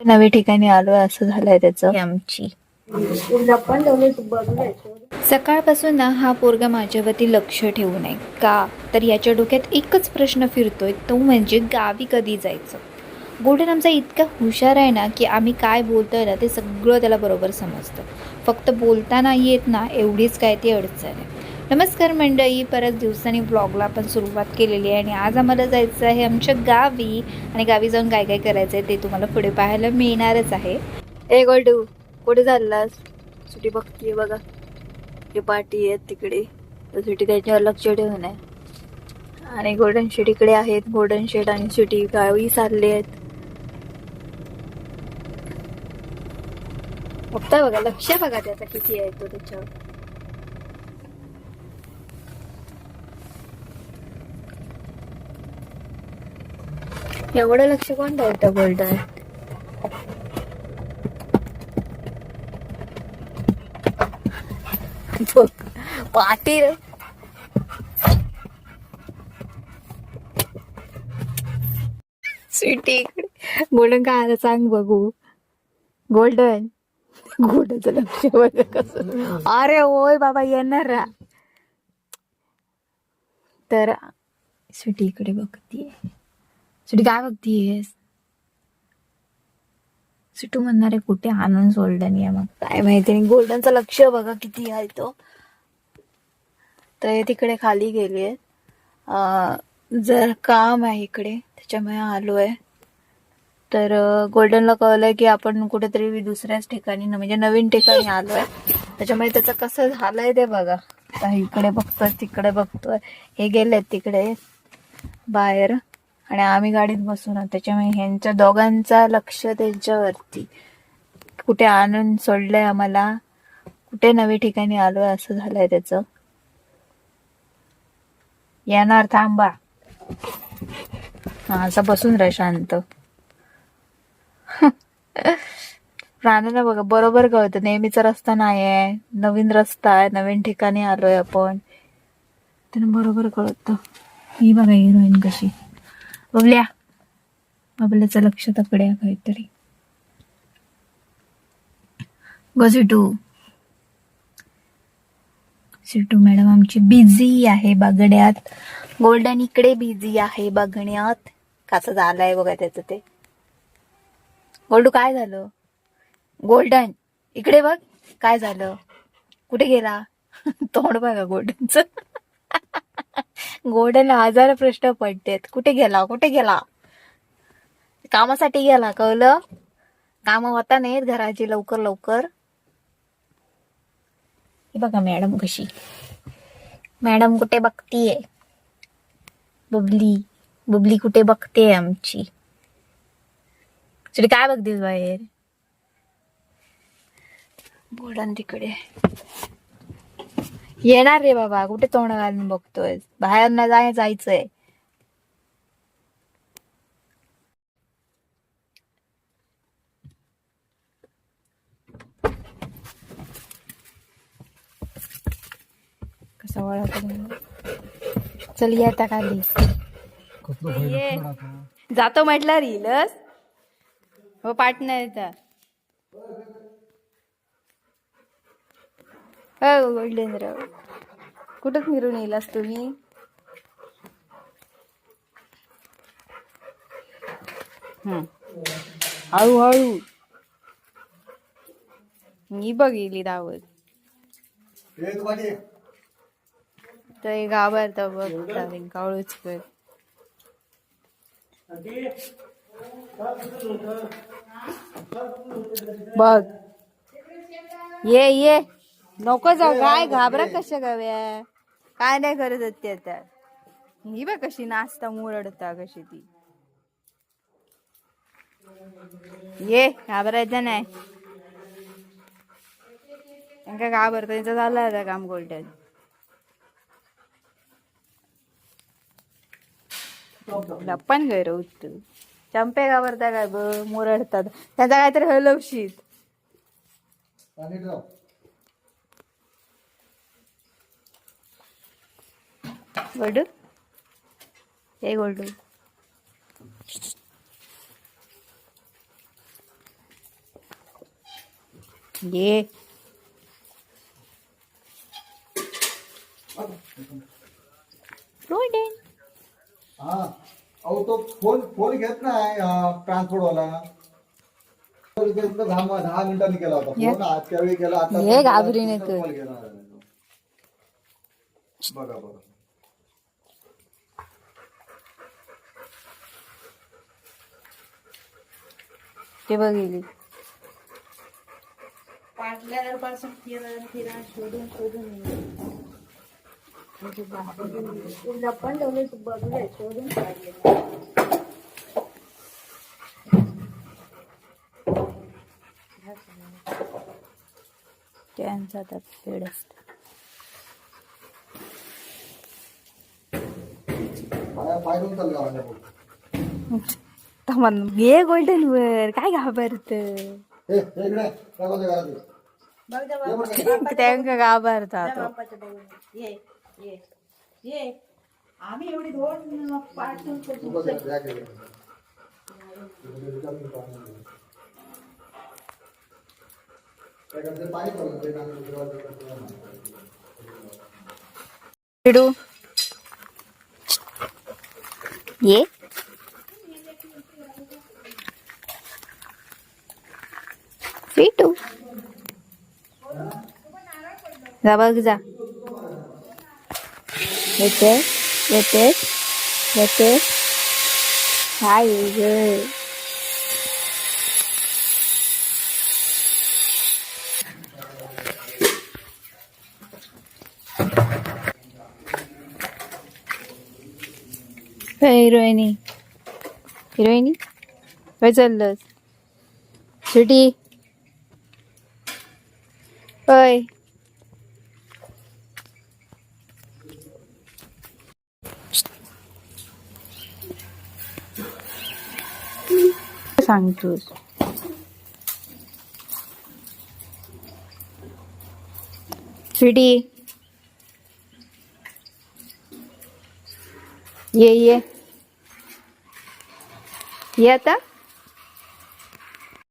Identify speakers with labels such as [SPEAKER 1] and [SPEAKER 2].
[SPEAKER 1] नवी ठिकाणी आलोय असं झालंय त्याचं आमची सकाळपासून ना हा पोरगा माझ्यावरती लक्ष ठेवू नये का तर याच्या डोक्यात एकच प्रश्न फिरतोय तो म्हणजे गावी कधी जायचं. गोल्डन आमचा इतका हुशार आहे ना की आम्ही काय बोलतोय ना ते सगळं त्याला बरोबर समजतं. फक्त बोलताना येत ना एवढीच काय ती अडचण आहे. नमस्कार मंडळी, परत दिवसांनी ब्लॉगला आपण सुरुवात केलेली आहे आणि आज आम्हाला जायचं आहे आमच्या गावी. आणि गावी जाऊन काय काय करायचं आहे ते तुम्हाला पुढे पाहायला मिळणारच आहे. ए गोल्डू, कुठे चाललास? सुटी बघतीये बघा, हे पाठी आहेत तिकडे, तर सुटी त्याच्यावर लक्ष ठेवून आहे. आणि गोल्डन शेट इकडे आहेत. गोल्डन शेट आणि सुटी गावी चालले आहेत. बघताय बघा, लक्ष बघा त्याचा किती आहे तो त्याच्यावर. एवढं लक्ष कोण ठेवतं गोल्डन? पाटी स्वीटी इकडे. गोल्डन काय आलं सांग बघू. गोल्डन, गोल्डनचं लक्ष बघा कसं. अरे होय बाबा, येणार. तर स्वीटी इकडे बघतीये. स्वीटी काय बघतीयेस? सिटू म्हणणारे कुठे आनंद सोडला नाही मग काय माहिती नाही. गोल्डनचं लक्ष बघा किती आहे तो. तर तिकडे खाली गेले, जर काम आहे इकडे त्याच्यामुळे आलोय. तर गोल्डनला कळलंय की आपण कुठेतरी दुसऱ्याच ठिकाणी म्हणजे नवीन ठिकाणी आलोय. त्याच्यामुळे त्याचं कसं झालंय ते बघा. इकडे बघतोय तिकडे बघतोय. हे गेलेत तिकडे बाहेर आणि आम्ही गाडीत बसून. त्याच्यामुळे ह्यांच्या दोघांचा लक्ष त्यांच्यावरती. कुठे आनंद सोडलाय आम्हाला, कुठे नवी ठिकाणी आलोय असं झालंय त्याचं. येणार, थांबा. हा, असं बसून राहा शांत. प्राण्यांना बघा बरोबर कळतं नेहमीचा रस्ता नाही आहे, नवीन रस्ता आहे, नवीन ठिकाणी आलोय आपण. त्यांना बरोबर कळतं. ही बघा हिरोईन कशी. बबल्या, बबल्याचं लक्ष तकडे आहे काहीतरी. सिटू, सिटू मॅडम आमची बिझी आहे बघण्यात. गोल्डन इकडे बिझी आहे बघण्यात. कसं झालंय बघा त्याचं ते. गोल्डू काय झालं? गोल्डन इकडे बघ, काय झालं? कुठे गेला? तोंड बघा गोल्डनचं. गोल्डनला हजार प्रश्न पडतेत. कुठे गेला, कुठे गेला? कामासाठी गेला, कळलं? काम होता नाहीत घराची लवकर लवकर. हे बघा मॅडम कशी. मॅडम कुठे बघतीये? बबली, बबली कुठे बघते आमची? काय बघतेस बाहेर? गोल्डन तिकडे येणार रे बाबा. कुठे तोंड घालून बघतोय? बाहेर नाही जायचंय. कसा वळा. चल ये आता खाली. ये जातो म्हटलं रीलच हो पार्टनर. हो गोल्डन, कुठं फिरून येईलास तुम्ही? हळूहळू. मी बघितली धावत तर घाबरत बघ कावळूच कर. बघ ये नको जाऊ. काय घाबरा कशा गाव्या? काय नाही करत होते आता. ही बघ कशी नाचता मुरडता कशी ती. ये घाबरायचं नाही. काय घाबरत त्यांचं झालं आता काम. गोल्डन पण गैर तू चंपे घाबरता काय ब मुरडतात. त्याचा काहीतरी हलवशीत. गोल्डू, हे गोल्डू ये गोल्डन
[SPEAKER 2] हा अहो तो फोन फोन घेत नाही ट्रान्सपोर्ट वाला 10 मिनिटांनी केला होता फोन त्यावेळी केला आता
[SPEAKER 1] हे घाबरीने कर.
[SPEAKER 2] कॉल केला बघा बघा
[SPEAKER 1] ते बघितली
[SPEAKER 3] पार्टनरपासून फिरा शोधून लपण ठेवले बघले शोधून काढले.
[SPEAKER 1] त्यांचा पेड असत.
[SPEAKER 2] पाय चालला माझ्या
[SPEAKER 1] ये गोल्डन वर काय घाबरत
[SPEAKER 2] इकडे काय बोलते घरात
[SPEAKER 1] त्यांना घाबरतात.
[SPEAKER 3] ये ये ये आम्ही एवढी दोन पाठवून
[SPEAKER 1] चिडू ये फिटू जा बघ जा येते येते येते हाय ग हिरोईनी हिरोईनी काय चाललंस सुटी होय सांगतोस सुटी ये आता